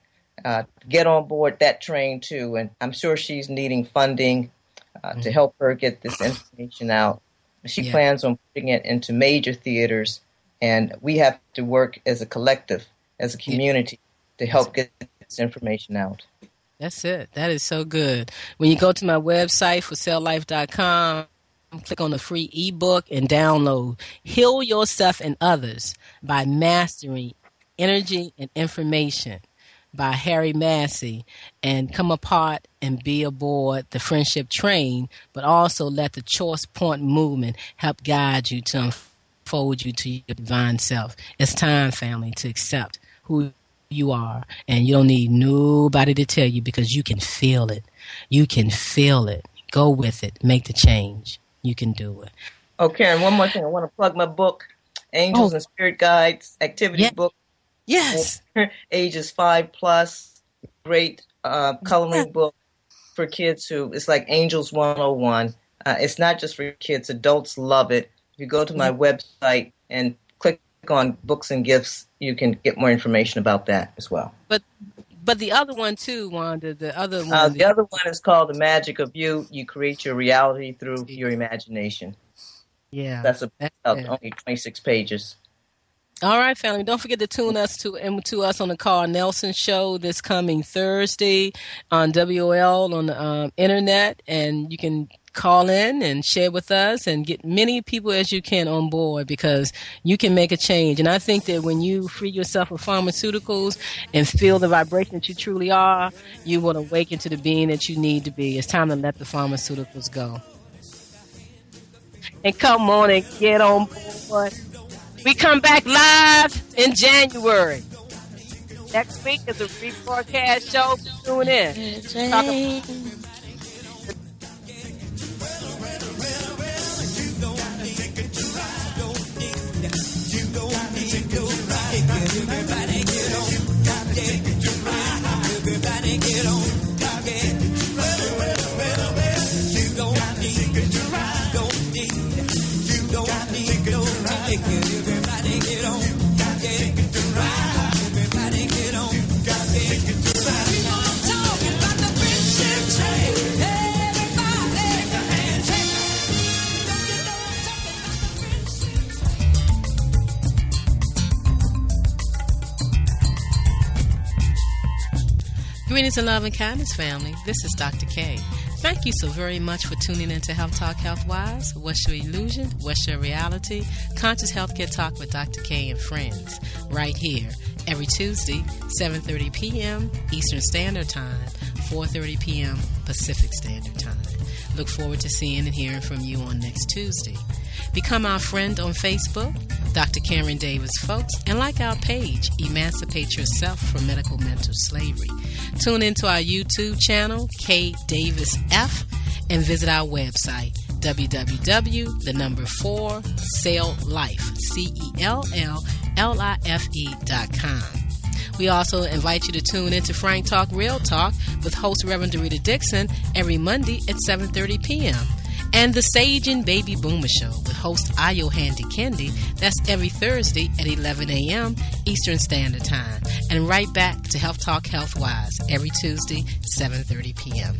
get on board that train too. And I'm sure she's needing funding to help her get this information out. She plans on putting it into major theaters. And we have to work as a collective, as a community, to help get this information out. That's it. That is so good. When you go to my website, forcelllife.com, click on the free ebook and download Heal Yourself and Others by Mastering Energy and Information by Harry Massey, and come apart and be aboard the friendship train, but also let the choice point movement help guide you to unfold you to your divine self. It's time, family, to accept who you are, and you don't need nobody to tell you, because you can feel it. You can feel it. Go with it. Make the change. You can do it. Okay, and one more thing. I want to plug my book, Angels and Spirit Guides, activity book. Yes. Ages 5+. Great coloring book for kids it's like Angels 101. It's not just for kids. Adults love it. If you go to my website and click on books and gifts, you can get more information about that as well. But the other one too, Wanda, the other one is called The Magic of You. You create your reality through your imagination. Yeah. That's only 26 pages. All right, family. Don't forget to tune us to us on the Carl Nelson Show this coming Thursday on WOL on the internet, and you can call in and share with us and get many people as you can on board, because you can make a change. And I think that when you free yourself of pharmaceuticals and feel the vibration that you truly are, you will awaken to the being that you need to be. It's time to let the pharmaceuticals go. And come on and get on board. We come back live in January. Next week is a rebroadcast show. Tune in. Greetings and love and kindness, family. This is Dr. K. Thank you so very much for tuning in to Health Talk Healthwise. What's your illusion? What's your reality? Conscious Healthcare Talk with Dr. K and friends, right here every Tuesday, 7:30 p.m. Eastern Standard Time, 4:30 p.m. Pacific Standard Time. Look forward to seeing and hearing from you on next Tuesday. Become our friend on Facebook, Dr. Karen Davis Folks, and like our page, Emancipate Yourself from Medical Mental Slavery. Tune into our YouTube channel, K Davis F, and visit our website, www.celllife.com. We also invite you to tune into Frank Talk Real Talk with host Reverend Dorita Dixon every Monday at 7:30 p.m. And the Sage and Baby Boomer Show with host Ayo Handy Kendi. That's every Thursday at 11 a.m. Eastern Standard Time. And right back to Health Talk Healthwise every Tuesday, 7:30 p.m.